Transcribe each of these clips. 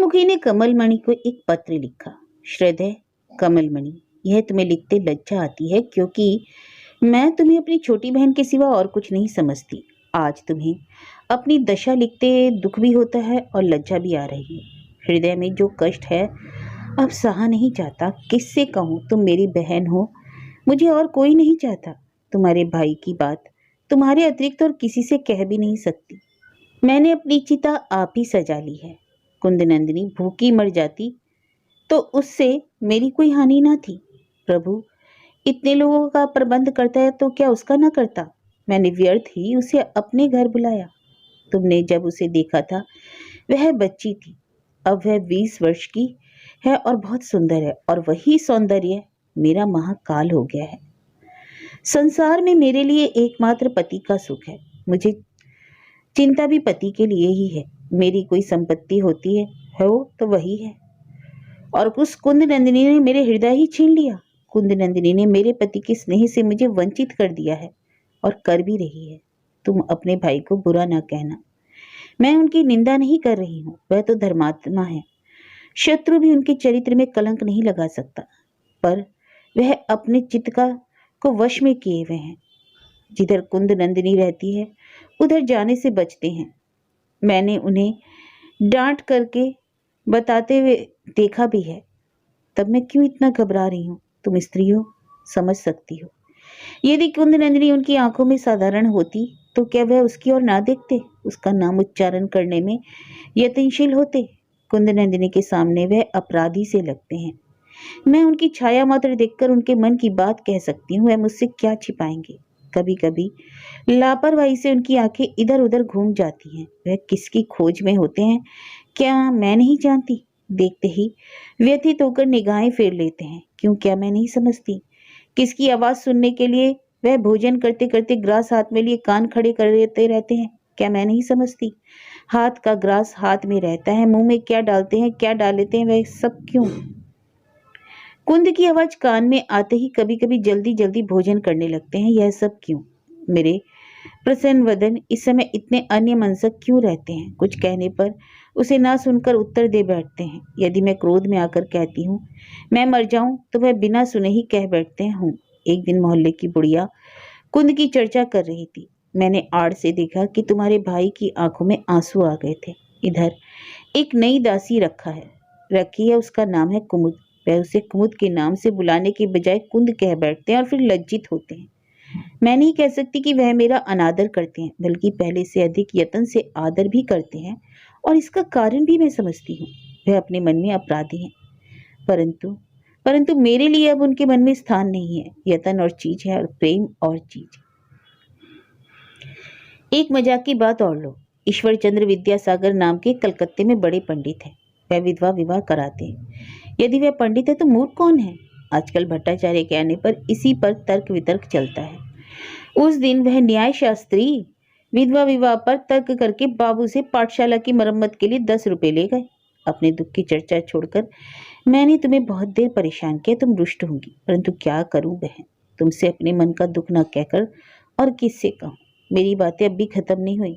सूर्यमुखी ने कमलमणि को एक पत्र लिखा। श्रद्धेय कमलमणि, यह तुम्हें लिखते लज्जा आती है क्योंकि मैं तुम्हें अपनी छोटी बहन के सिवा और कुछ नहीं समझती। आज तुम्हें अपनी दशा लिखते दुख भी होता है और लज्जा भी आ रही है। हृदय में जो कष्ट है अब सहा नहीं जाता। किससे कहूँ, तुम मेरी बहन हो, मुझे और कोई नहीं चाहता। तुम्हारे भाई की बात तुम्हारे अतिरिक्त और किसी से कह भी नहीं सकती। मैंने अपनी चिता आप ही सजा ली है। कुंदनंदिनी भूखी मर जाती तो उससे मेरी कोई हानि ना थी। प्रभु इतने लोगों का प्रबंध करता है तो क्या उसका ना करता। मैंने व्यर्थ ही उसे अपने घर बुलाया। तुमने जब उसे देखा था वह बच्ची थी, अब वह 20 वर्ष की है और बहुत सुंदर है, और वही सौंदर्य मेरा महाकाल हो गया है। संसार में मेरे लिए एकमात्र पति का सुख है। मुझे चिंता भी पति के लिए ही है। मेरी कोई संपत्ति होती है हो तो वही है, और उस कुंद नंदिनी ने मेरे हृदय ही छीन लिया। कुंद नंदिनी ने मेरे पति के स्नेह से मुझे वंचित कर दिया है और कर भी रही है। तुम अपने भाई को बुरा ना कहना, मैं उनकी निंदा नहीं कर रही हूँ। वह तो धर्मात्मा है, शत्रु भी उनके चरित्र में कलंक नहीं लगा सकता, पर वह अपने चित्त को वश में किए हुए हैं। जिधर कुंद नंदिनी रहती है उधर जाने से बचते हैं। मैंने उन्हें डांट करके बताते हुए देखा भी है। तब मैं क्यों इतना घबरा रही हूँ? तुम स्त्री हो, समझ सकती हो। यदि कुंद नंदिनी उनकी आंखों में साधारण होती तो क्या वह उसकी ओर ना देखते, उसका नाम उच्चारण करने में यत्नशील होते? कुंद नंदिनी के सामने वह अपराधी से लगते हैं। मैं उनकी छाया मात्र देखकर उनके मन की बात कह सकती हूँ। वह मुझसे क्या छिपाएंगे? कभी कभी लापरवाही से उनकी आंखें इधर उधर घूम जाती हैं। वह किसकी खोज में होते हैं क्या मैं नहीं जानती। देखते ही व्यथित होकर निगाहें फेर लेते हैं। क्यों, क्या मैं नहीं समझती? किसकी आवाज सुनने के लिए वह भोजन करते करते ग्रास हाथ में लिए कान खड़े कर लेते रहते हैं? क्या मैं नहीं समझती? हाथ का ग्रास हाथ में रहता है, मुंह में क्या डालते हैं, क्या डाल लेते हैं, वह सब क्यों? कुंद की आवाज कान में आते ही कभी कभी जल्दी जल्दी भोजन करने लगते हैं। यह सब क्यों? मेरे प्रसन्न वदन इस समय इतने अन्य मनसक क्यों रहते हैं? कुछ कहने पर उसे ना सुनकर उत्तर दे बैठते हैं। यदि मैं क्रोध में आकर कहती हूँ मैं मर जाऊं तो वह बिना सुने ही कह बैठते हूँ। एक दिन मोहल्ले की बुढ़िया कुंद की चर्चा कर रही थी। मैंने आड़ से देखा कि तुम्हारे भाई की आंखों में आंसू आ गए थे। इधर एक नई दासी रखी है, उसका नाम है कुमुद। वह उसे कुमुद के नाम से बुलाने के बजाय कुंद कह बैठते हैं और फिर लज्जित होते हैं। मैं नहीं कह सकती कि वह मेरा अनादर करते हैं, बल्कि पहले से अधिक यत्न से आदर भी करते हैं, और इसका कारण भी मैं समझती हूँ। वह अपने मन में अपराधी हैं, परंतु परंतु मेरे लिए अब उनके मन में स्थान नहीं है। यत्न और चीज है और प्रेम और चीज। एक मजाक की बात और लो। ईश्वर चंद्र विद्यासागर नाम के कलकत्ते में बड़े पंडित हैं। वह विधवा विवाह कराते हैं। यदि वह पंडित है तो मूर्ख कौन है? आजकल भट्टाचार्य के आने पर इसी पर तर्क वितर्क चलता है। उस दिन वह न्याय शास्त्री विधवा विवाह पर तर्क करके बाबू से पाठशाला की मरम्मत के लिए 10 रुपए ले गए। अपने दुख की चर्चा छोड़कर मैंने तुम्हें बहुत देर परेशान किया। तुम रुष्ट होंगी, परंतु क्या करूं बहन, तुमसे अपने मन का दुख न कहकर और किससे कहूं। मेरी बातें अब भी खत्म नहीं हुई,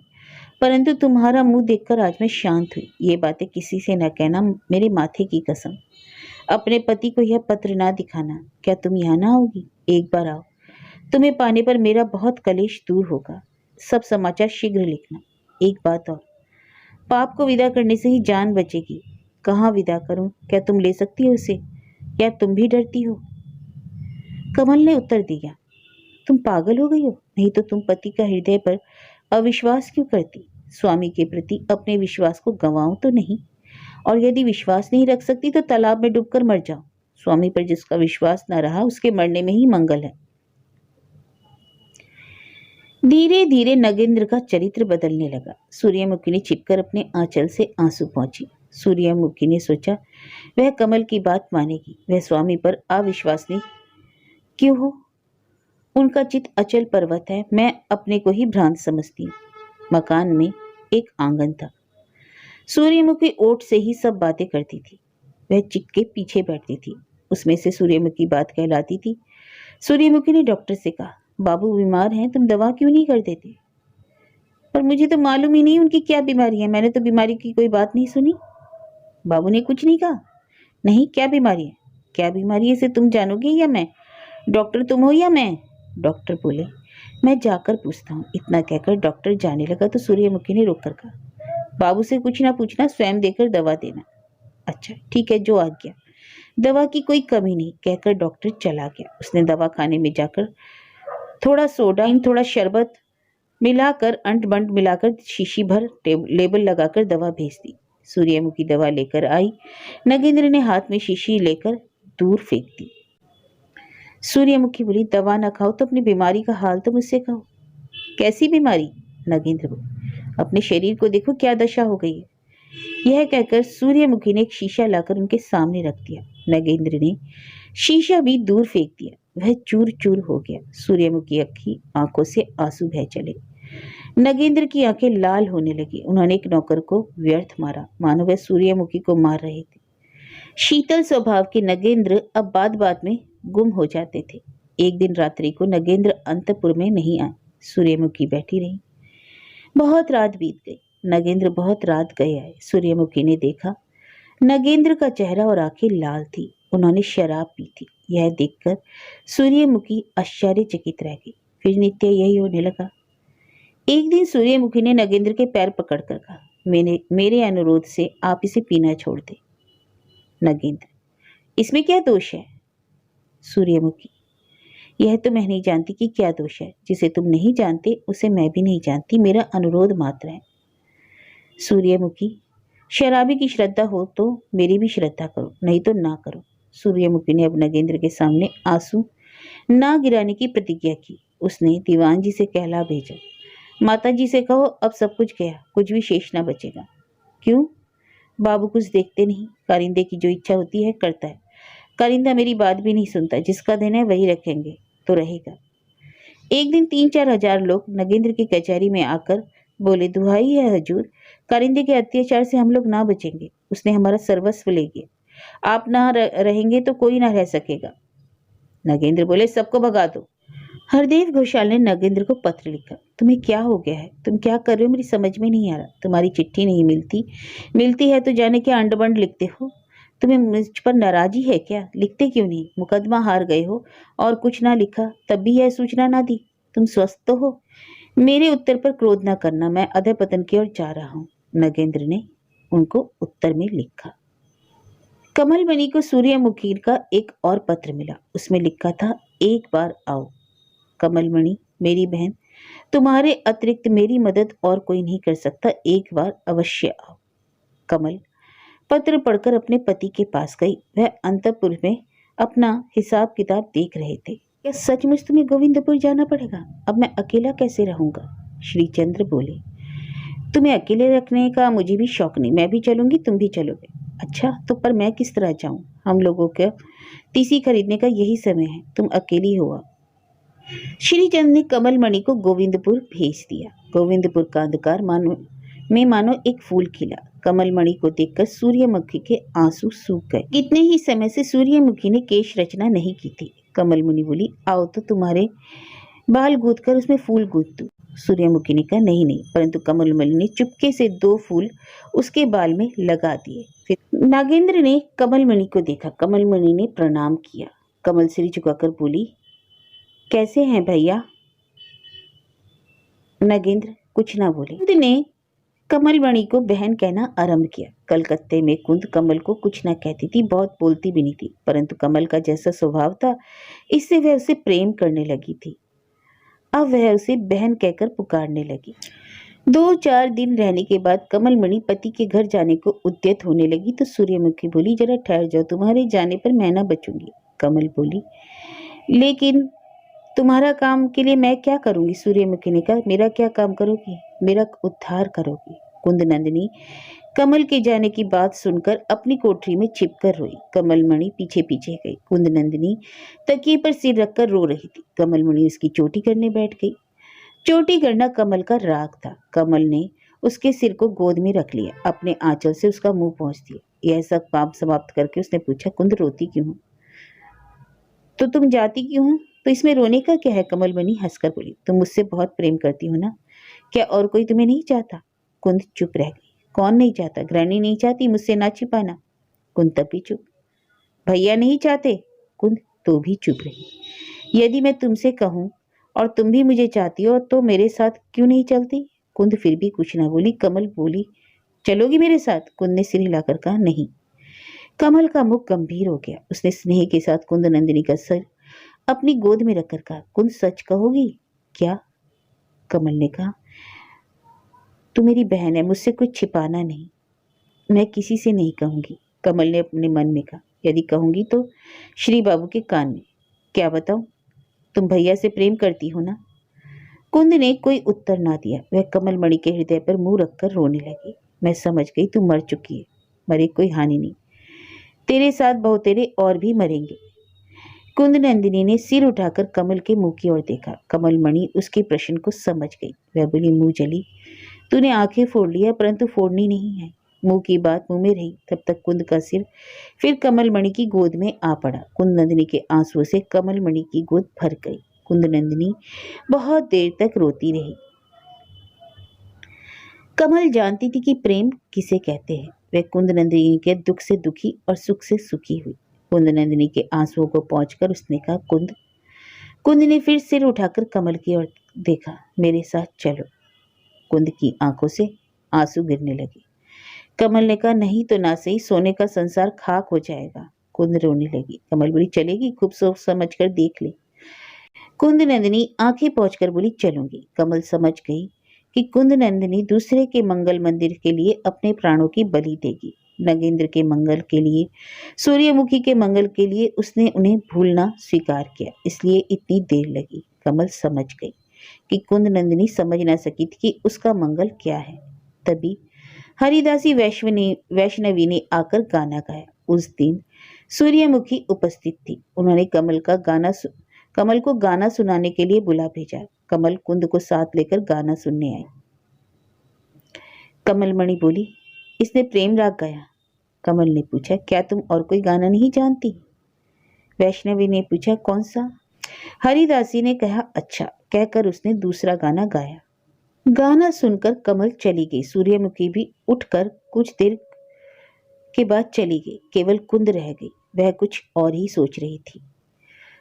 परंतु तुम्हारा मुंह देखकर आज मैं शांत हुई। ये बातें किसी से न कहना, मेरे माथे की कसम। अपने पति को यह पत्र ना दिखाना। क्या तुम यहाँ ना आओगी? एक बार आओ, तुम्हें पाने पर मेरा बहुत कलेश दूर होगा। सब समाचार शीघ्र लिखना। एक बात और, पाप को विदा करने से ही जान बचेगी। कहाँ विदा करूं? क्या तुम ले सकती हो उसे, या तुम भी डरती हो? कमल ने उत्तर दिया, तुम पागल हो गई हो? नहीं तो तुम पति का हृदय पर अविश्वास क्यों करती? स्वामी के प्रति अपने विश्वास को गंवाओ तो नहीं, और यदि विश्वास नहीं रख सकती तो तालाब में डूबकर मर जाओ। स्वामी पर जिसका विश्वास न रहा उसके मरने में ही मंगल है। धीरे धीरे नगेंद्र का चरित्र बदलने लगा। सूर्यमुखी ने छिपकर अपने आंचल से आंसू पहुंची। सूर्यमुखी ने सोचा वह कमल की बात मानेगी, वह स्वामी पर अविश्वासनी क्यों हो? उनका चित्त अचल पर्वत है। मैं अपने को ही भ्रांत समझती हूँ। मकान में एक आंगन था। सूर्यमुखी ओठ से ही सब बातें करती थी। वह चिक के पीछे बैठती थी, उसमें से सूर्यमुखी बात कहलाती थी। सूर्यमुखी ने डॉक्टर से कहा, बाबू बीमार हैं, तुम दवा क्यों नहीं कर देते? पर मुझे तो मालूम ही नहीं उनकी क्या बीमारी है, मैंने तो बीमारी की कोई बात नहीं सुनी। बाबू ने कुछ नहीं कहा। नहीं, क्या बीमारी है? क्या बीमारी है इसे तुम जानोगे या मैं? डॉक्टर तुम हो या मैं? डॉक्टर बोले, मैं जाकर पूछता हूँ। इतना कहकर डॉक्टर जाने लगा तो सूर्यमुखी ने रोक कर कहा, बाबू से कुछ ना पूछना, स्वयं देकर दवा देना। अच्छा ठीक है, जो आज्ञा। दवा की कोई कमी नहीं, कहकर डॉक्टर चला गया। उसने दवा खाने में जाकर थोड़ा सोडा, थोड़ा शरबत मिलाकर, अंट बंट मिलाकर शीशी भर लेबल लगाकर दवा भेज दी। सूर्यमुखी दवा लेकर आई। नगेंद्र ने हाथ में शीशी लेकर दूर फेंक दी। सूर्यमुखी बोली, दवा ना खाओ तो अपनी बीमारी का हाल तो मुझसे कहो। कैसी बीमारी? नगेंद्र बोले, अपने शरीर को देखो क्या दशा हो गई है। यह कहकर सूर्यमुखी ने एक शीशा लाकर उनके सामने रख दिया। नगेंद्र ने शीशा भी दूर फेंक दिया। वह चूर चूर हो गया। सूर्यमुखी की आंखों से आंसू बह चले। नगेंद्र की आंखें लाल होने लगी। उन्होंने एक नौकर को व्यर्थ मारा, मानो वह सूर्यमुखी को मार रहे थे। शीतल स्वभाव के नगेंद्र अब बात बात में गुम हो जाते थे। एक दिन रात्रि को नगेंद्र अंतपुर में नहीं आए। सूर्यमुखी बैठी रही। बहुत रात बीत गई। नगेंद्र बहुत रात गए आए। सूर्यमुखी ने देखा नगेंद्र का चेहरा और आंखें लाल थी। उन्होंने शराब पी थी। यह देखकर सूर्यमुखी आश्चर्यचकित रह गई। फिर नित्य यही होने लगा। एक दिन सूर्यमुखी ने नगेंद्र के पैर पकड़कर कहा, मेरे अनुरोध से आप इसे पीना छोड़ दें। नगेंद्र, इसमें क्या दोष है? सूर्यमुखी, यह तो मैं नहीं जानती कि क्या दोष है। जिसे तुम नहीं जानते उसे मैं भी नहीं जानती। मेरा अनुरोध मात्र है। सूर्यमुखी, शराबी की श्रद्धा हो तो मेरी भी श्रद्धा करो, नहीं तो ना करो। सूर्यमुखी ने अब नगेंद्र के सामने आंसू ना गिराने की प्रतिज्ञा की। उसने दीवान जी से कहला भेजा, माता जी से कहो अब सब कुछ गया, कुछ भी शेष ना बचेगा। क्यों? बाबू कुछ देखते नहीं। कारिंदे की जो इच्छा होती है करता है। कारिंदा मेरी बात भी नहीं सुनता। जिसका दिन है वही रखेंगे तो रहेगा। एक दिन 3-4 हजार लोग नगेंद्र की कचहरी में आकर बोले, दुहाई है हजूर, कारिंदे के अत्याचार से हम लोग ना बचेंगे। उसने हमारा सर्वस्व ले गया। आप ना रहेंगे तो कोई ना रह सकेगा। नगेंद्र बोले, सबको भगा दो। हरदेव घोषाल ने नगेंद्र को पत्र लिखा, तुम्हें क्या हो गया है? तुम क्या कर रहे हो? मेरी समझ में नहीं आ रहा। तुम्हारी चिट्ठी नहीं मिलती है तो जाने क्या अंडबंड लिखते हो। तुम्हें मुझ पर नाराजी है क्या? लिखते क्यों नहीं? मुकदमा हार गए हो और कुछ ना लिखा, तब भी यह सूचना ना दी। तुम स्वस्थ तो हो? मेरे उत्तर पर क्रोध ना करना, मैं अधःपतन की ओर जा रहा हूँ। नगेंद्र ने उनको उत्तर में लिखा। कमलमणि को सूर्यमुखी का एक और पत्र मिला। उसमें लिखा था, एक बार आओ। कमलमणि, मेरी बहन, तुम्हारे अतिरिक्त मेरी मदद और कोई नहीं कर सकता। एक बार अवश्य आओ। कमल पत्र पढ़कर अपने पति के पास गई। वह अंतपुर में अपना हिसाब किताब देख रहे थे। क्या सचमुच तुम्हें गोविंदपुर जाना पड़ेगा? अब मैं अकेला कैसे रहूंगा? श्रीचंद्र बोले, तुम्हें अकेले रखने का मुझे भी शौक नहीं। मैं भी चलूंगी, तुम भी चलोगे। अच्छा, तो पर मैं किस तरह जाऊं? हम लोगों का तीसी खरीदने का यही समय है। तुम अकेली हो। श्रीचंद ने कमलमणि को गोविंदपुर भेज दिया। गोविंदपुर का अंधकार मानो एक फूल खिला। कमलमणि को देखकर सूर्यमुखी के आंसू सूख गए। कितने ही समय से सूर्यमुखी ने केश रचना नहीं की थी। कमलमणि बोली, आओ तो तुम्हारे बाल गूंथ कर उसमें फूल गूंथ दूं। सूर्यमुखी ने कहा, नहीं नहीं। परंतु कमलमणि ने चुपके से 2 फूल उसके बाल में लगा दिए। फिर नागेंद्र ने कमलमणि को देखा। कमलमणि ने प्रणाम किया। कमल सिर झुकाकर बोली, कैसे हैं भैया? नगेंद्र कुछ ना बोले। कुंद ने कमलमणि को बहन कहना आरंभ किया। कलकत्ते में कुंद कमल को कुछ ना कहती थी, बहुत बोलती भी नहीं थी, परंतु कमल का जैसा स्वभाव था, इससे वह उसे प्रेम करने लगी थी। अब वह उसे बहन कहकर पुकारने लगी। 2-4 दिन रहने के बाद कमलमणि पति के घर जाने को उद्यत होने लगी तो सूर्यमुखी बोली, जरा ठहर जाओ, तुम्हारे जाने पर मैं ना बचूंगी। कमल बोली, लेकिन तुम्हारा काम के लिए मैं क्या करूंगी? सूर्यमुखी ने कहा, मेरा क्या काम करोगी? मेरा उद्धार करोगी। कुंदनंदिनी कमल के जाने की बात सुनकर अपनी कोठरी में छिपकर रोई। कमलमणि पीछे पीछे गई। कुंदनंदिनी तकिए पर सिर रखकर रो रही थी। कमलमणि उसकी चोटी करने बैठ गई। चोटी करना कमल का राग था। कमल ने उसके सिर को गोद में रख लिया, अपने आंचल से उसका मुंह पोंछ दिया। यह सब काम समाप्त करके उसने पूछा, कुंद रोती क्यों हो? तो तुम जाती क्यों हो? तो इसमें रोने का क्या है? कमलमणि हंसकर बोली, तुम मुझसे बहुत प्रेम करती हो ना? क्या और कोई तुम्हें नहीं चाहता? कुंद चुप रह गई। कौन नहीं चाहता? गृहिणी नहीं चाहती मुझसे ना छिपाना। कुंद तब भी चुप। भैया नहीं चाहते? कुंद तो भी चुप रही। यदि मैं तुमसे कहूं और तुम भी मुझे चाहती हो तो मेरे साथ क्यों नहीं चलती? कुंद फिर भी कुछ ना बोली। कमल बोली, चलोगी मेरे साथ? कुंद ने सिर हिलाकर कहा, नहीं। कमल का मुख गंभीर हो गया। उसने स्नेह के साथ कुंद नंदिनी का सर अपनी गोद में रखकर कहा, कुंद सच कहोगी? क्या? कमल ने कहा, तू मेरी बहन है, मुझसे कुछ छिपाना नहीं। मैं किसी से नहीं कहूंगी। कमल ने अपने मन में कहा, यदि कहूंगी तो श्री बाबू के कान में। क्या बताऊं? तुम भैया से प्रेम करती हो ना? कुंद ने कोई उत्तर ना दिया। वह कमल मणि के हृदय पर मुंह रखकर रोने लगी। मैं समझ गई तू मर चुकी है। मरे कोई हानि नहीं, तेरे साथ बहुतेरे और भी मरेंगे। कुंद नंदिनी ने सिर उठाकर कमल के मुंह की ओर देखा। कमल मणि उसके प्रश्न को समझ गई। वह बोली, मुंह जली, तूने आंखें फोड़ लिया परंतु फोड़नी नहीं है। मुंह की बात मुंह में रही। तब तक कुंद का सिर फिर कमल मणि की गोद में आ पड़ा। कुंद नंदिनी के आंसुओं से कमल मणि की गोद भर गई। कुंद नंदिनी बहुत देर तक रोती रही। कमल जानती थी कि प्रेम किसे कहते हैं। वह कुंद नंदिनी के दुख से दुखी और सुख से सुखी हुई। कुंद नंदिनी के आंसुओं को पहुंचकर उसने कहा, कुंद। कुंद ने फिर सिर उठाकर कमल की ओर देखा। मेरे साथ चलो। कुंद की आंखों से आंसू गिरने लगे। कमल ने कहा, नहीं तो ना सही, सोने का संसार खाक हो जाएगा। कुंद रोने लगी। कमल बोली, चलेगी? खूब सोच समझ कर देख ले। कुंद नंदिनी आंखें पहुंचकर बोली, चलूंगी। कमल समझ गई कि कुंद नंदिनी दूसरे के मंगल मंदिर के लिए अपने प्राणों की बलि देगी। नगेंद्र के मंगल के लिए, सूर्यमुखी के मंगल के लिए उसने उन्हें भूलना स्वीकार किया, इसलिए इतनी देर लगी। कमल समझ गई कि कुंद नंदिनी समझ ना सकी थी कि उसका मंगल क्या है। तभी हरिदासी वैष्णवी ने आकर गाना गाया। उस दिन सूर्यमुखी उपस्थित थी। उन्होंने कमल को गाना सुनाने के लिए बुला भेजा। कमल कुंद को साथ लेकर गाना सुनने आई। कमल मणि बोली, इसने प्रेम राग गाया। कमल ने पूछा, क्या तुम और कोई गाना नहीं जानती? वैष्णवी ने पूछा, कौन सा? हरिदासी ने कहा, अच्छा, कहकर उसने दूसरा गाना गाया। गाना सुनकर कमल चली गई। सूर्यमुखी भी उठकर कुछ देर के बाद चली गई। केवल कुंद रह गई। वह कुछ और ही सोच रही थी।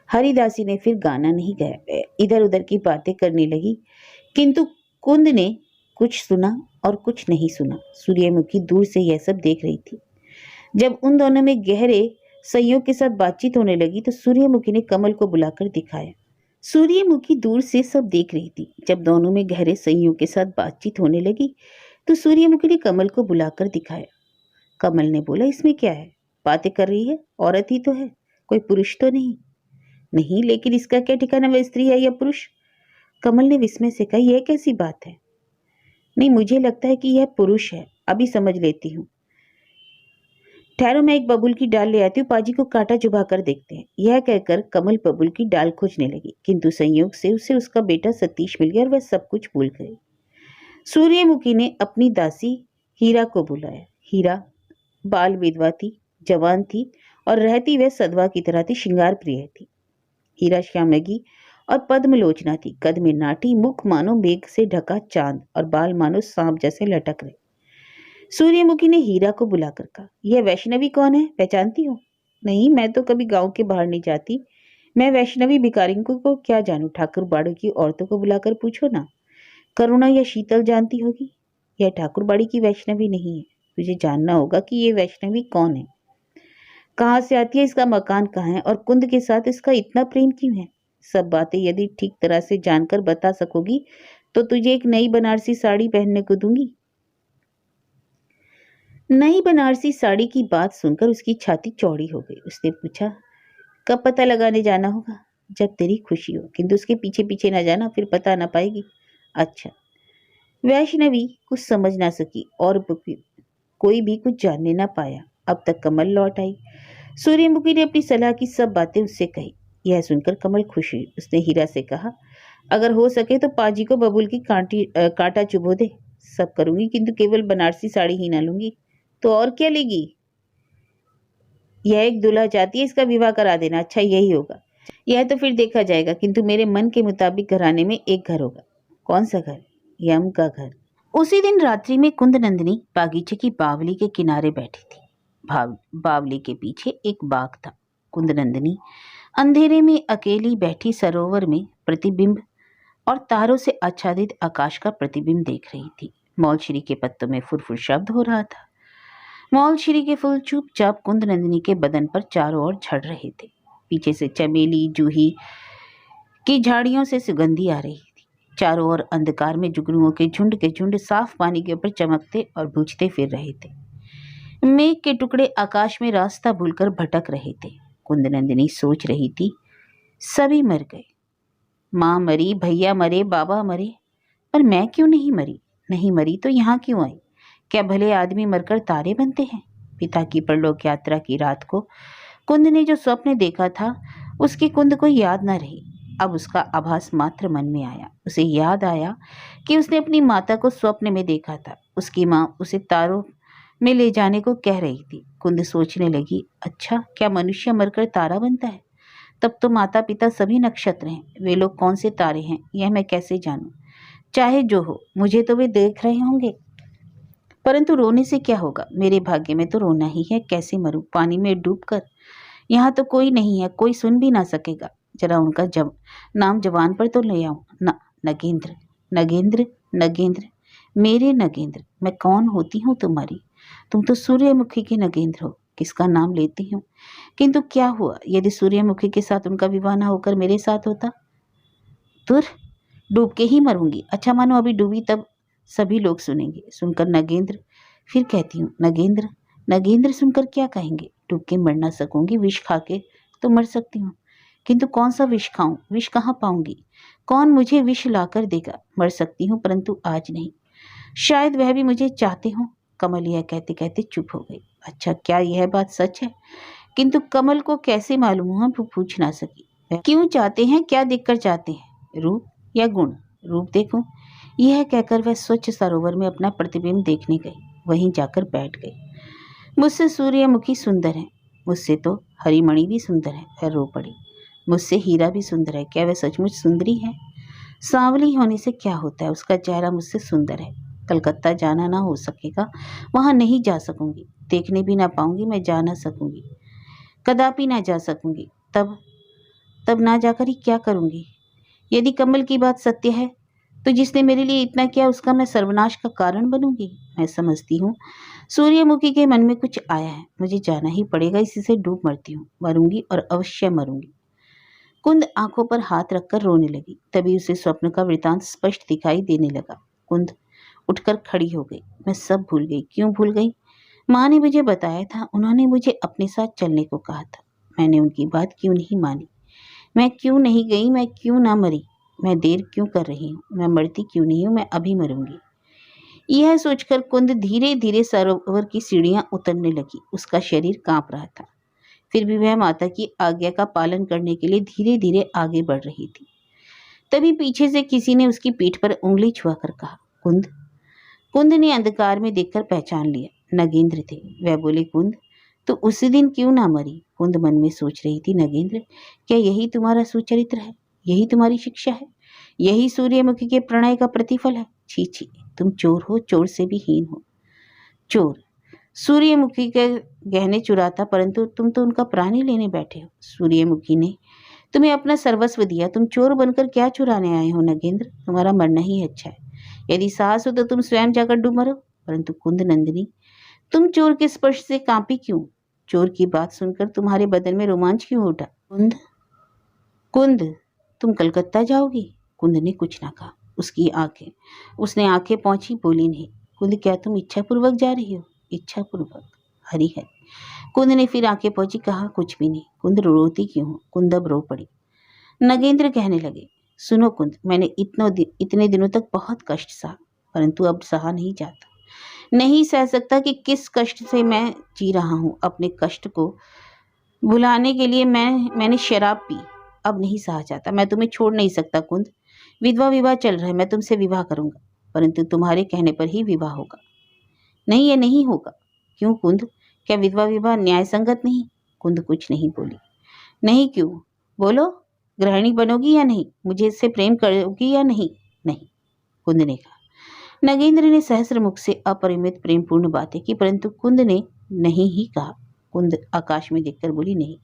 हरिदासी ने फिर गाना नहीं गाया। इधर उधर की बातें करने लगी, किंतु कुंद ने कुछ सुना और कुछ नहीं सुना। सूर्यमुखी दूर से यह सब देख रही थी। जब उन दोनों में गहरे संयोग के साथ बातचीत होने लगी तो सूर्यमुखी ने कमल को बुलाकर दिखाया। सूर्यमुखी दूर से सब देख रही थी। जब दोनों में गहरे संयोग के साथ बातचीत होने लगी तो सूर्यमुखी ने कमल को बुलाकर दिखाया। कमल ने बोला, इसमें क्या है? बातें कर रही है, औरत ही तो है, कोई पुरुष तो नहीं। नहीं, लेकिन इसका क्या ठिकाना वह स्त्री है या पुरुष? कमल ने विस्मय से कहा, यह कैसी बात है? नहीं, मुझे लगता है कि यह पुरुष है, अभी समझ लेती हूँ। ठहरो, मैं एक बबूल की डाल ले आती हूँ, पाजी को कांटा चुभा कर देखते हैं। यह कहकर कमल बबूल की डाल खोजने लगी, किंतु संयोग से उसे उसका बेटा सतीश मिल गया और वह सब कुछ भूल गई। सूर्यमुखी ने अपनी दासी हीरा को बुलाया। हीरा बाल विधवा थी, जवान थी और रहती वह सधवा की तरह थी, श्रृंगार प्रिय थी। हीरा श्यामगी और पद्मलोचना थी। कद में नाटी, मुख मानो मेघ से ढका चांद और बाल मानो सांप जैसे लटक रहे। सूर्यमुखी ने हीरा को बुलाकर कहा, यह वैष्णवी कौन है, पहचानती हो? नहीं, मैं तो कभी गांव के बाहर नहीं जाती। मैं वैष्णवी भिखारियों को क्या जानूं? ठाकुर बाड़ी की औरतों को बुलाकर पूछो ना। करुणा या शीतल जानती होगी। यह ठाकुर बाड़ी की वैष्णवी नहीं है। तुझे जानना होगा कि ये वैष्णवी कौन है, कहाँ से आती है, इसका मकान कहाँ है और कुंद के साथ इसका इतना प्रेम क्यों है। सब बातें यदि ठीक तरह से जानकर बता सकोगी तो तुझे एक नई बनारसी साड़ी पहनने को दूंगी। नई बनारसी साड़ी की बात सुनकर उसकी छाती चौड़ी हो गई। उसने पूछा, कब पता लगाने जाना होगा? जब तेरी खुशी हो, किंतु उसके पीछे पीछे ना जाना, फिर पता ना पाएगी। अच्छा। वैष्णवी कुछ समझ ना सकी और कोई भी कुछ जानने ना पाया। अब तक कमल लौट आई। सूर्यमुखी ने अपनी सलाह की सब बातें उससे कही। यह सुनकर कमल खुश हुई। उसने हीरा से कहा, अगर हो सके तो पाजी को बबूल की कांटा चुभो दे। सब करूंगी, किंतु केवल बनारसी साड़ी ही ना लूंगी तो और क्या लेगी? यह एक दूल्हा चाहती है, इसका विवाह करा देना। अच्छा, यही होगा। यह तो फिर देखा जाएगा, किंतु मेरे मन के मुताबिक घराने में एक घर होगा। कौन सा घर? यम का घर। उसी दिन रात्रि में कुंद नंदिनी बागीचे की बावली के किनारे बैठी थी। बावली के पीछे एक बाग था। कुंद नंदिनी अंधेरे में अकेली बैठी सरोवर में प्रतिबिंब और तारों से आच्छादित आकाश का प्रतिबिंब देख रही थी। मौलश्री के पत्तों में फुरफुर शब्द हो रहा था। मौलश्री के फूल चुपचाप कुंद नंदिनी के बदन पर चारों ओर झड़ रहे थे। पीछे से चमेली जूही की झाड़ियों से सुगंधी आ रही थी। चारों ओर अंधकार में जुगनुओं के झुंड साफ पानी के ऊपर चमकते और बुझते फिर रहे थे। मेघ के टुकड़े आकाश में रास्ता भूलकर भटक रहे थे। कुंद नंदिनी सोच रही थी, सभी मर गए। माँ मरी, भैया मरे, बाबा मरे, पर मैं क्यों नहीं मरी? नहीं मरी तो यहाँ क्यों आई? क्या भले आदमी मरकर तारे बनते हैं? पिता की परलोक यात्रा की रात को कुंद ने जो स्वप्न देखा था, उसकी कुंद को याद न रही। अब उसका आभास मात्र मन में आया। उसे याद आया कि उसने अपनी माता को स्वप्न में देखा था। उसकी माँ उसे तारों में ले जाने को कह रही थी। कुंद सोचने लगी, अच्छा, क्या मनुष्य मरकर तारा बनता है? तब तो माता पिता सभी नक्षत्र हैं। वे लोग कौन से तारे हैं, यह मैं कैसे जानूं? चाहे जो हो, मुझे तो वे देख रहे होंगे, परंतु रोने से क्या होगा? मेरे भाग्य में तो रोना ही है। कैसे मरूं? पानी में डूबकर? यहाँ तो कोई नहीं है, कोई सुन भी ना सकेगा। जरा उनका नाम जवान पर तो ले आऊं ना। नगेंद्र, नगेंद्र, नगेंद्र, मेरे नगेंद्र। मैं कौन होती हूँ तुम्हारी? तुम तो सूर्यमुखी के नगेंद्र हो। किसका नाम लेती हूँ? किंतु क्या हुआ यदि सूर्यमुखी के साथ उनका विवाह ना होकर मेरे साथ होता? दूर, डूब के ही मरूंगी। अच्छा, मानो अभी डूबी तब सभी लोग सुनेंगे। सुनकर नगेंद्र, फिर कहती हूँ नगेंद्र, नगेंद्र सुनकर क्या कहेंगे? डूब के मर ना सकूंगी, विष खा के तो मर सकती हूँ, किंतु कौन सा विष खाऊं? विष कहाँ पाऊंगी? कौन मुझे विष लाकर देगा? मर सकती हूँ, परंतु आज नहीं। शायद वह भी मुझे चाहते हो। कमल यह कहते कहते चुप हो गई। अच्छा, क्या यह बात सच है? किंतु कमल को कैसे मालूम हुआ? वो पूछ ना सकी। वह क्यों चाहते हैं? क्या देखकर चाहते हैं? रूप या गुण? रूप देखूं, यह कहकर वह स्वच्छ सरोवर में अपना प्रतिबिंब देखने गई। वहीं जाकर बैठ गई। मुझसे सूर्यमुखी सुंदर है, मुझसे तो हरिमणि भी सुंदर है। वह रो पड़ी। मुझसे हीरा भी सुंदर है। क्या वह सचमुच सुंदरी है? सांवली होने से क्या होता है? उसका चेहरा मुझसे सुंदर है। कलकत्ता जाना ना हो सकेगा, वहां नहीं जा सकूंगी। देखने भी ना पाऊंगी, मैं जा ना सकूंगी, कदापि ना जा सकूंगी। तब तब ना जाकर ही क्या करूंगी? यदि कमल की बात सत्य है, तो जिसने मेरे लिए इतना किया उसका मैं सर्वनाश का कारण बनूंगी। मैं समझती हूँ सूर्यमुखी के मन में कुछ आया है। मुझे जाना ही पड़ेगा, इसी से डूब मरती हूँ। मरूंगी और अवश्य मरूंगी। कुंद आंखों पर हाथ रखकर रोने लगी। तभी उसे स्वप्न का वृतांत स्पष्ट दिखाई देने लगा। कुंद उठकर खड़ी हो गई। मैं सब भूल गई। क्यों भूल गई? माँ ने मुझे बताया था, उन्होंने मुझे अपने साथ चलने को कहा था। मैंने उनकी बात क्यों नहीं मानी? मैं क्यों नहीं गई? मैं क्यों ना मरी? मैं देर क्यों कर रही हूँ? मैं मरती क्यों नहीं हूँ? मैं अभी मरूंगी। यह सोचकर कुंद धीरे धीरे सरोवर की सीढ़ियां उतरने लगी। उसका शरीर कांप रहा था, फिर भी वह माता की आज्ञा का पालन करने के लिए धीरे धीरे आगे बढ़ रही थी। तभी पीछे से किसी ने उसकी पीठ पर उंगली छुआकर कहा, कुंद। कुंद ने अंधकार में देखकर पहचान लिया, नगेंद्र थे। वह बोले, कुंद, तो उसी दिन क्यों ना मरी? कुंद मन में सोच रही थी, नगेंद्र, क्या यही तुम्हारा सुचरित्र है? यही तुम्हारी शिक्षा है? यही सूर्यमुखी के प्रणय का प्रतिफल है? छी छी, तुम चोर हो, चोर से भी हीन हो। चोर सूर्यमुखी के गहने चुराता, परंतु तुम तो उनका प्राण ही लेने बैठे हो। सूर्यमुखी ने तुम्हें अपना सर्वस्व दिया, तुम चोर बनकर क्या चुराने आए हो? नगेंद्र, तुम्हारा मरना ही अच्छा है। यदि साहस हो तो तुम स्वयं जाकर डूब मरो। परंतु कुंद नंदिनी, तुम चोर के स्पर्श से कांपी क्यों? चोर की बात सुनकर तुम्हारे बदन में रोमांच क्यों उठा? कुंद, कुंद, तुम कलकत्ता जाओगी? कुंद ने कुछ ना कहा। उसने आंखें पहुंची, बोली नहीं। कुंद, क्या तुम इच्छापूर्वक जा रही हो? इच्छापूर्वक? हरि हरि। कुंद ने फिर आंखें पहुंची, कहा, कुछ भी नहीं। कुंद, रोती क्यों हो? कुंद अब रो पड़ी। नगेंद्र कहने लगे, सुनो कुंद, मैंने इतने दिनों तक बहुत कष्ट सहा, परंतु अब सहा नहीं जाता। नहीं सह सकता कि किस कष्ट से मैं जी रहा हूँ। अपने कष्ट को भुलाने के लिए मैंने शराब पी। अब नहीं सहा जाता। मैं तुम्हें छोड़ नहीं सकता कुंद। विधवा विवाह चल रहा है, मैं तुमसे विवाह करूंगा, परंतु तुम्हारे कहने पर ही विवाह होगा। नहीं, ये नहीं होगा। क्यों कुंद? क्या विधवा विवाह न्याय संगत नहीं? कुंद कुछ नहीं बोली। नहीं क्यों? बोलो, गृहिणी बनोगी या नहीं? मुझे इससे प्रेम करोगी या नहीं? नहीं, कुंद ने कहा। नगेंद्र ने सहस्र मुख से अपरिमित प्रेमपूर्ण बातें की, परंतु कुंद ने नहीं ही कहा। कुंद आकाश में देखकर बोली, नहीं,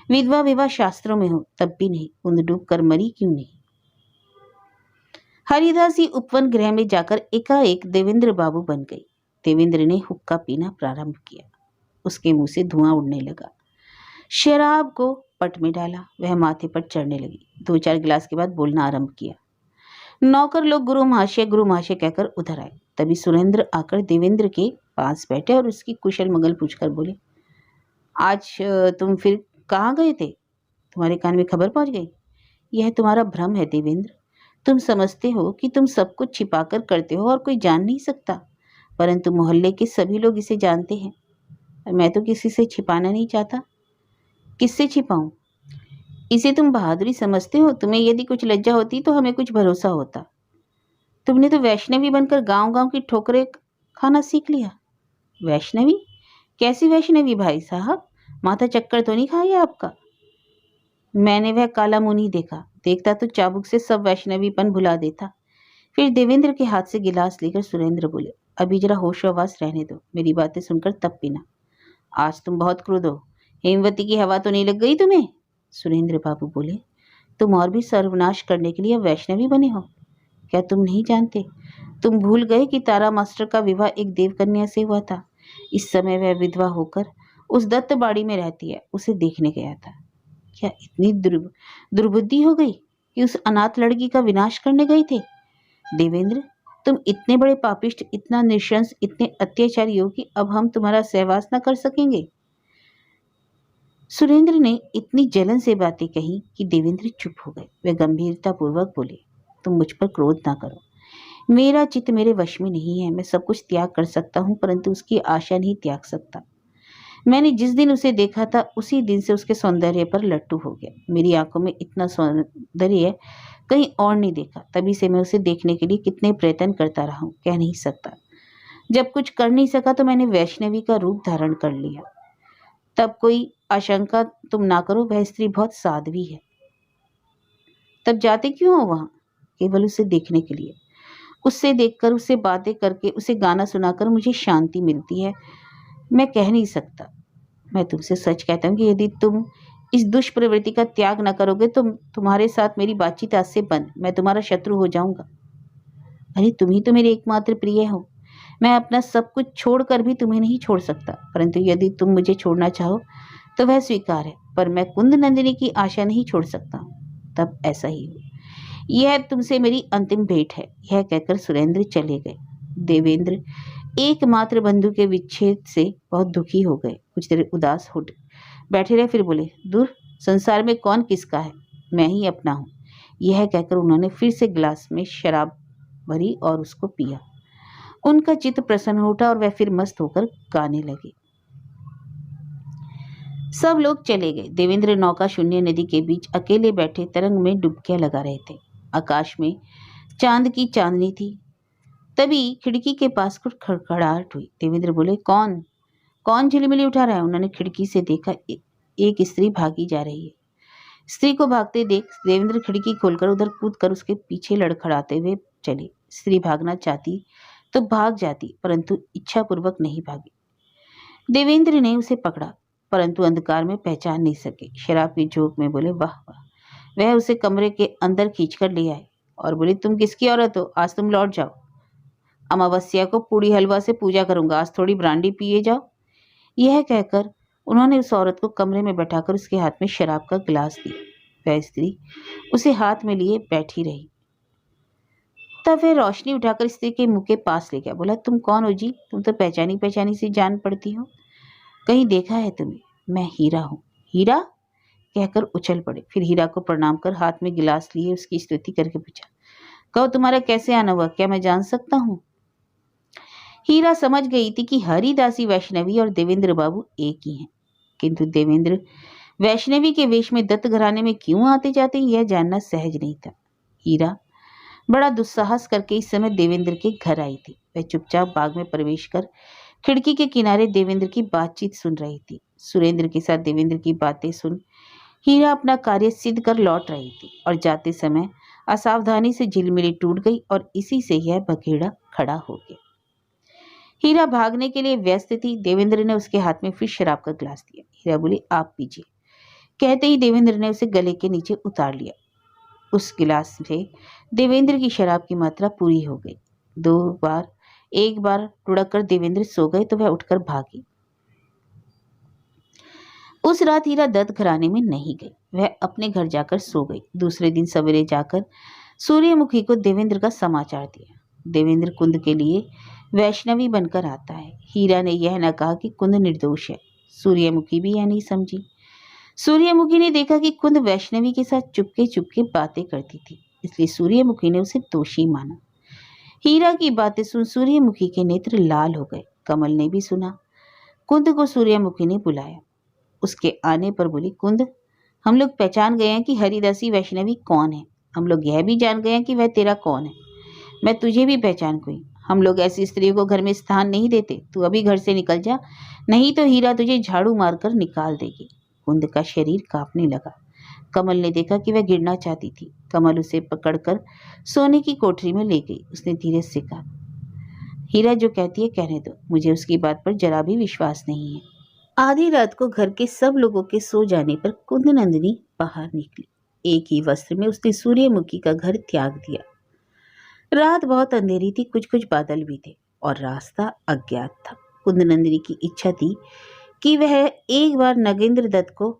विधवा विवाह शास्त्रों में हो तब भी नहीं। कुंद डूब कर मरी क्यों नहीं। हरिदासी उपवन गृह में जाकर एकाएक देवेंद्र बाबू बन गई। देवेंद्र ने हुक्का पीना प्रारंभ किया। उसके मुंह से धुआं उड़ने लगा। शराब को पट में डाला, वह माथे पर चढ़ने लगी। 2-4 गिलास के बाद बोलना आरंभ किया। नौकर लोग गुरु महाशय कहकर उधर आए। तभी सुरेंद्र आकर देवेंद्र के पास बैठे और उसकी कुशल मंगल पूछकर बोले, आज तुम फिर कहाँ गए थे? तुम्हारे कान में खबर पहुंच गई? यह तुम्हारा भ्रम है देवेंद्र। तुम समझते हो कि तुम सब कुछ छिपाकर करते हो और कोई जान नहीं सकता, परंतु मोहल्ले के सभी लोग इसे जानते हैं। मैं तो किसी से छिपाना नहीं चाहता। किससे छिपाऊं? इसे तुम बहादुरी समझते हो? तुम्हें यदि कुछ लज्जा होती तो हमें कुछ भरोसा होता। तुमने तो वैष्णवी बनकर गांव-गांव की ठोकरें खाना सीख लिया। वैष्णवी? कैसी वैष्णवी भाई साहब? माथा चक्कर तो नहीं खाया आपका? मैंने वह काला मुंह नहीं देखता तो चाबुक से सब वैष्णवीपन भुला देता। फिर देवेंद्र के हाथ से गिलास लेकर सुरेंद्र बोले, अभी जरा होशोहवास रहने दो, मेरी बातें सुनकर तब पीना। आज तुम बहुत क्रुद्ध हो। हेमवती की हवा तो नहीं लग गई तुम्हें? सुरेंद्र बाबू बोले, तुम और भी सर्वनाश करने के लिए वैष्णवी बने हो। क्या तुम नहीं जानते? तुम भूल गए कि तारा मास्टर का विवाह एक देवकन्या से हुआ था। इस समय वह विधवा होकर उस दत्त बाड़ी में रहती है। उसे देखने गया था। क्या इतनी दुर्बुद्धि हो गई कि उस अनाथ लड़की का विनाश करने गए थे? देवेंद्र, तुम इतने बड़े पापिष्ट, इतना निशंस, इतने अत्याचारी हो कि अब हम तुम्हारा सहवास न कर सकेंगे। सुरेंद्र ने इतनी जलन से बातें कही कि देवेंद्र चुप हो गए। वे गंभीरता पूर्वक बोले, तुम मुझ पर क्रोध ना करो। मेरा चित्त मेरे वश में नहीं है। मैं सब कुछ त्याग कर सकता हूँ, परंतु उसकी आशा नहीं त्याग सकता। मैंने जिस दिन उसे देखा था उसी दिन से उसके सौंदर्य पर लट्टू हो गया। मेरी आंखों में इतना सौंदर्य कहीं और नहीं देखा। तभी से मैं उसे देखने के लिए कितने प्रयत्न करता रहा हूँ, कह नहीं सकता। जब कुछ कर नहीं सका तो मैंने वैष्णवी का रूप धारण कर लिया। तब कोई आशंका तुम ना करो, वह स्त्री बहुत साध्वी है। तब जाते क्यों हो वहां? केवल उसे देखने के लिए। उससे देखकर, उससे बातें करके, उसे गाना सुनाकर मुझे शांति मिलती है। मैं कह नहीं सकता। मैं तुमसे सच कहता हूँ कि यदि तुम इस दुष्प्रवृत्ति का त्याग न करोगे तो तुम्हारे साथ मेरी बातचीत आज से बंद। मैं तुम्हारा शत्रु हो जाऊंगा। अरे तुम ही तो मेरे एकमात्र प्रिय हो। मैं अपना सब कुछ छोड़कर भी तुम्हें नहीं छोड़ सकता, परंतु यदि तुम मुझे छोड़ना चाहो तो वह स्वीकार है, पर मैं कुंद नंदिनी की आशा नहीं छोड़ सकता। तब ऐसा ही हो। यह तुमसे मेरी अंतिम भेंट है। यह कहकर सुरेंद्र चले गए। देवेंद्र एकमात्र बंधु के विच्छेद से बहुत दुखी हो गए। कुछ देर उदास हो बैठे रहे, फिर बोले, दूर, संसार में कौन किसका है, मैं ही अपना हूँ। यह कहकर उन्होंने फिर से गिलास में शराब भरी और उसको पिया। उनका चित्त प्रसन्न हो उठा और वह फिर मस्त होकर गाने लगे। सब लोग चले गए। देवेंद्र नौका शून्य नदी के बीच अकेले बैठे तरंग में डुबकियां लगा रहे थे। आकाश में चांद की चांदनी थी। तभी खिड़की के पास कुछ खड़खड़ाहट हुई। देवेंद्र बोले, कौन कौन झिलमिली उठा रहा है? उन्होंने खिड़की से देखा, एक स्त्री भागी जा रही है। स्त्री को भागते देख देवेंद्र खिड़की खोलकर उधर कूद कर उसके पीछे लड़खड़ाते हुए चले। स्त्री भागना चाहती तो भाग जाती, परंतु इच्छापूर्वक नहीं भागी। देवेंद्र ने उसे पकड़ा, परंतु अंधकार में पहचान नहीं सके। शराब की झोंक में बोले, वाह वाह। वह उसे कमरे के अंदर खींचकर ले आए और बोले, तुम किसकी औरत हो? आज तुम लौट जाओ। अमावस्या को पूड़ी हलवा से पूजा करूंगा, आज थोड़ी ब्रांडी पिए जाओ। यह कहकर उन्होंने उस औरत को कमरे में बैठाकर उसके हाथ में शराब का गिलास दिया। वह स्त्री उसे हाथ में लिए बैठी रही। तब वह रोशनी उठाकर स्त्री के मुंह के पास ले गया। बोला, तुम कौन हो जी? तुम तो पहचानी पहचानी सी जान पड़ती हो। कहीं देखा है तुम्हें? मैं हीरा हूँ। हीरा? कहकर उछल पड़े। फिर हीरा को प्रणाम कर हाथ में गिलास लिए उसकी स्तुति करके पूछा, कहो तुम्हारा कैसे आना हुआ? क्या मैं जान सकता हूँ? हीरा समझ गई थी कि हरिदासी वैष्णवी और देवेंद्र बाबू एक ही हैं, किंतु देवेंद्र वैष्णवी के वेश में दत्त घराने में क्यों आते जाते यह जानना सहज नहीं था। हीरा बड़ा दुस्साहस करके इस समय देवेंद्र के घर आई थी। वह चुपचाप बाग में प्रवेश कर खिड़की के किनारे देवेंद्र की बातचीत सुन रही थी। सुरेंद्र के साथ देवेंद्र की बातें सुन हीरा अपना कार्य सिद्ध कर लौट रही थी और जाते समय असावधानी से झिलमिली टूट गई और इसी से यह बखेड़ा खड़ा हो गया। हीरा भागने के लिए व्यस्त थी। देवेंद्र ने उसके हाथ में फिर शराब का ग्लास दिया। हीरा बोली, आप पीजिए। कहते ही देवेंद्र ने उसे गले के नीचे उतार लिया। उस गिलास से देवेंद्र की शराब की मात्रा पूरी हो गई। एक बार लुढ़क कर देवेंद्र सो गए तो वह उठकर भागी। उस रात हीरा दत्त घराने में नहीं गई। वह अपने घर जाकर सो गई। दूसरे दिन सवेरे जाकर सूर्यमुखी को देवेंद्र का समाचार दिया। देवेंद्र कुंद के लिए वैष्णवी बनकर आता है। हीरा ने यह न कहा कि कुंद निर्दोष है। सूर्यमुखी भी यह नहीं समझी। सूर्यमुखी ने देखा कि कुंद वैष्णवी के साथ चुपके चुपके बातें करती थी, इसलिए सूर्यमुखी ने उसे दोषी माना। हीरा की बातें सुन सूर्यमुखी के नेत्र लाल हो गए। कमल ने भी सुना। कुंद को सूर्यमुखी ने बुलाया। उसके आने पर बोली, कुंद, हम लोग पहचान गए हैं कि हरिदासी वैष्णवी कौन है। हम लोग यह भी जान गए हैं कि वह तेरा कौन है। मैं तुझे भी पहचान गई। हम लोग ऐसी स्त्रियों को घर में स्थान नहीं देते। तू अभी घर से निकल जा, नहीं तो हीरा तुझे झाड़ू मारकर निकाल देगी। कुंद का शरीर कांपने लगा। कमल ने देखा कि वह गिरना चाहती थी। कमल उसे पकड़कर सोने की कोठरी में ले गई। उसने धीरे से कहा, हीरा जो कहती है कहने दो, मुझे उसकी बात पर जरा भी विश्वास नहीं है। आधी रात को घर के सब लोगों के सो जाने पर कुंद नंदिनी बाहर निकली। एक ही वस्त्र में उसने सूर्यमुखी का घर त्याग दिया। रात बहुत अंधेरी थी, कुछ कुछ बादल भी थे और रास्ता अज्ञात था। कुंद नंदिनी की इच्छा थी कि वह एक बार नगेंद्र दत्त को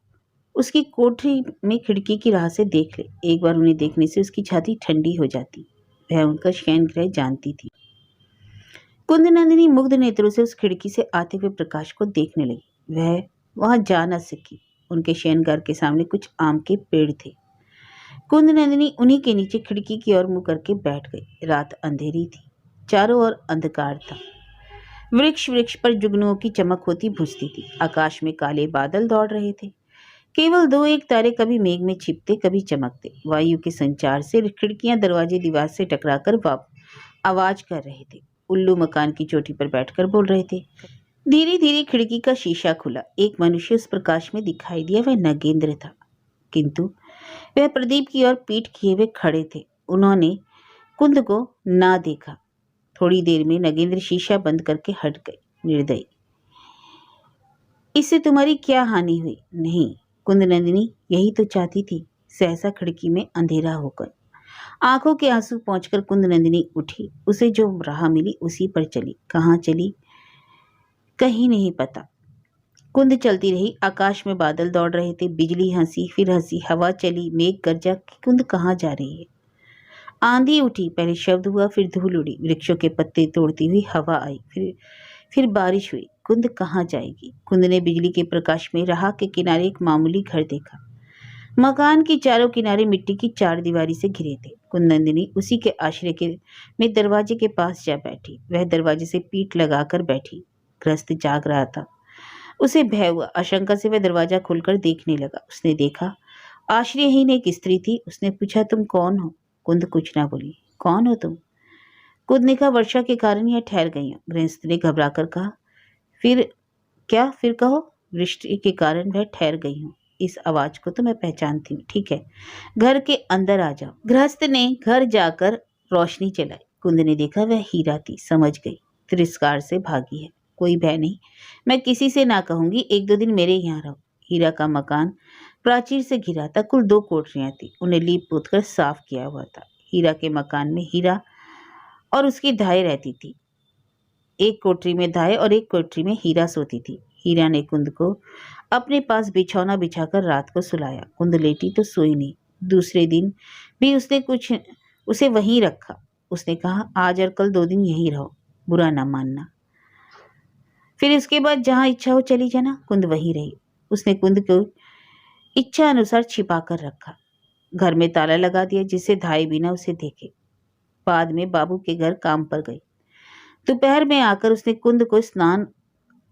उसकी कोठरी में खिड़की की राह से देख ले। एक बार उन्हें देखने से उसकी छाती ठंडी हो जाती। वह उनका शयन गृह जानती थी। कुंद नंदिनी मुग्ध नेत्रों से उस खिड़की से आते हुए प्रकाश को देखने लगी। वह वहां जा न सकी। उनके शयनगार के सामने कुछ आम के पेड़ थे। कुंद नंदिनी उन्हीं के नीचे खिड़की की ओर मुंह करके बैठ गई। रात अंधेरी थी, चारों ओर अंधकार था। वृक्ष वृक्ष पर जुगनुओं की चमक होती बुझती थी। आकाश में काले बादल दौड़ रहे थे। केवल दो एक तारे कभी मेघ में छिपते, कभी चमकते। वायु के संचार से खिड़कियां दरवाजे दीवार से टकराकर आवाज कर रहे थे। उल्लू मकान की चोटी पर बैठकर बोल रहे थे। धीरे धीरे खिड़की का शीशा खुला। एक मनुष्य उस प्रकाश में दिखाई दिया। वह नगेंद्र था, किंतु वह प्रदीप की ओर पीठ किए हुए खड़े थे। उन्होंने कुंद को ना देखा। थोड़ी देर में नगेंद्र शीशा बंद करके हट गए। निर्दयी, इससे तुम्हारी क्या हानि हुई? नहीं, कुंद नंदिनी यही तो चाहती थी। सहसा खिड़की में अंधेरा हो गया। आंखों के आंसू पहुंचकर कुंद नंदिनी उठी। उसे जो राह मिली उसी पर चली। कहाँ चली कहीं नहीं पता। कुंद चलती रही। आकाश में बादल दौड़ रहे थे। बिजली हंसी, फिर हंसी। हवा चली, मेघ गरजा। कुंद कहाँ जा रही है? आंधी उठी, पहले शब्द हुआ, फिर धूल उड़ी। वृक्षों के पत्ते तोड़ती हुई हवा आई, फिर बारिश हुई। कुंद कहाँ जाएगी? कुंद ने बिजली के प्रकाश में राह के किनारे एक मामूली घर देखा। मकान के चारों किनारे मिट्टी की चार दीवारी से घिरे थे। कुंद नंदिनी उसी के आश्रय में दरवाजे के पास जा बैठी। वह दरवाजे से पीठ लगाकर बैठी। गृहस्थ जाग रहा था। उसे भय हुआ। आशंका से वह दरवाजा खोलकर देखने लगा। उसने देखा आश्रयहीन एक स्त्री थी। उसने पूछा, तुम कौन हो? कुंद कुछ ना बोली। कौन हो तुम? कुंद ने कहा, वर्षा के कारण यह ठहर गई हूँ। गृहस्थ ने घबराकर कहा, फिर क्या? फिर कहो। वृष्टि के कारण वह ठहर गई हूँ। इस आवाज को तो मैं पहचानती हूँ। ठीक है, घर के अंदर आ जाओ। गृहस्थ ने घर जाकर रोशनी जलाई। कुंद ने देखा वह हीरा थी। समझ गई, तिरस्कार से भागी है। कोई भय नहीं, मैं किसी से ना कहूंगी। एक दो दिन मेरे यहाँ रहो। हीरा का मकान प्राचीर से घिरा था। कुल 2 कोठरियां थी। उन्हें लीप पोत कर साफ किया हुआ था। हीरा के मकान में हीरा और उसकी धाय रहती थी। एक कोठरी में धाय और एक कोठरी में हीरा सोती थी। हीरा ने कुंद को अपने पास बिछौना बिछाकर रात को सुलाया। कुंद लेटी तो सोई नहीं। दूसरे दिन भी उसने उसे वहीं रखा। उसने कहा, आज और कल 2 दिन यहीं रहो, बुरा ना मानना। फिर इसके बाद जहां इच्छा हो चली जाना। कुंद वहीं रही। उसने कुंद को इच्छा अनुसार छिपा कर रखा। घर में ताला लगा दिया, जिससे धाई बिना उसे देखे। बाद में बाबू के घर काम पर गई। दोपहर में आकर उसने कुंद को स्नान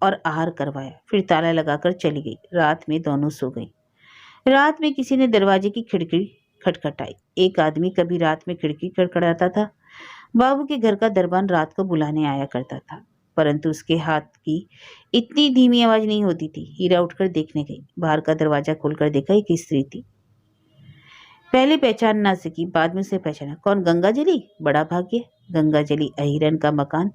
और आहार करवाया, फिर ताला लगाकर चली गई। रात में दोनों सो गई। रात में किसी ने दरवाजे की खिड़की खटखटाई। एक आदमी कभी रात में खिड़की खटखटाता था। बाबू के घर का दरबान रात को बुलाने आया करता था, परंतु उसके हाथ की इतनी धीमी आवाज नहीं होती थी। हीरा उठकर देखने गई। बाहर का दरवाजा खोलकर देखा एक स्त्री थी। पहले पहचान ना सकी, बाद में उसे पहचाना। कौन? गंगाजली? बड़ा भाग्य। गंगाजली अहिरन का मकान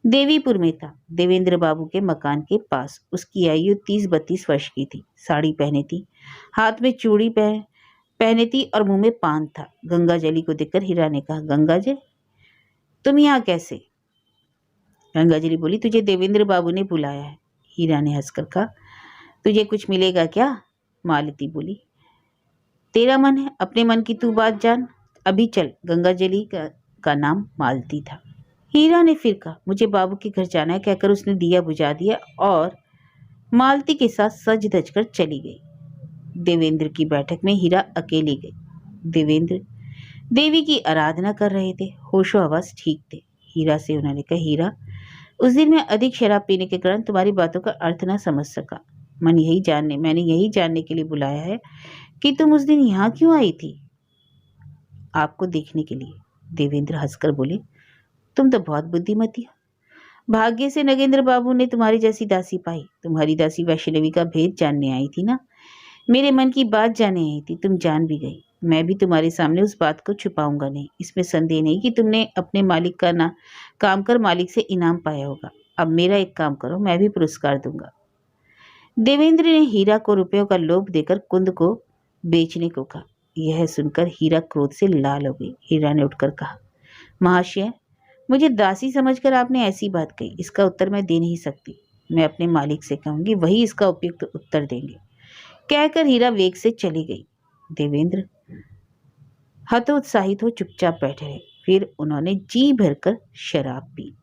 देवीपुर में था, देवेंद्र बाबू के मकान के पास। उसकी आयु 30-32 वर्ष की थी। साड़ी पहनी थी, हाथ में चूड़ी पहने थी और मुंह में पान था। गंगाजली को देखकर हीरा ने कहा, गंगाजली तुम यहाँ कैसे? गंगाजली बोली, तुझे देवेंद्र बाबू ने बुलाया है। हीरा ने हंसकर कहा, तुझे कुछ मिलेगा क्या? मालती बोली, तेरा मन है, अपने मन की तू बात जान। अभी चल। गंगाजली का नाम मालती था। हीरा ने फिर कहा, मुझे बाबू के घर जाना है, कहकर उसने दिया बुझा दिया और मालती के साथ सज धज कर चली गई। देवेंद्र की बैठक में हीरा अकेली गई। देवेंद्र देवी की आराधना कर रहे थे, होशो हवास ठीक थे। हीरा से उन्होंने कहा, हीरा उस दिन मैं अधिक शराब पीने के कारण तुम्हारी बातों का अर्थ न समझ सका। मैंने यही जानने के लिए बुलाया है कि तुम उस दिन यहाँ क्यों आई थी? आपको देखने के लिए। देवेंद्र हंसकर बोले, तुम तो बहुत बुद्धिमती हो। भाग्य से नगेंद्र बाबू ने तुम्हारी जैसी दासी पाई। तुम्हारी दासी वैष्णवी का भेद जानने आई थी ना, मेरे मन की बात जानने आई थी। तुम जान भी गई। मैं भी तुम्हारे सामने उस बात को छुपाऊंगा नहीं। इसमें संदेह नहीं कि तुमने अपने मालिक का ना काम कर मालिक से इनाम पाया होगा। अब मेरा एक काम करो, मैं भी पुरस्कार दूंगा। देवेंद्र ने हीरा को रुपयों का लोभ देकर कुंद को बेचने को कहा। यह सुनकर हीरा क्रोध से लाल हो गई। हीरा ने उठकर कहा, महाशय, मुझे दासी समझकर आपने ऐसी बात कही, इसका उत्तर मैं दे नहीं सकती। मैं अपने मालिक से कहूंगी, वही इसका उपयुक्त उत्तर देंगे। कहकर हीरा वेग से चली गई। देवेंद्र हतोत्साहित हो चुपचाप बैठे रहे। फिर उन्होंने जी भरकर शराब पी।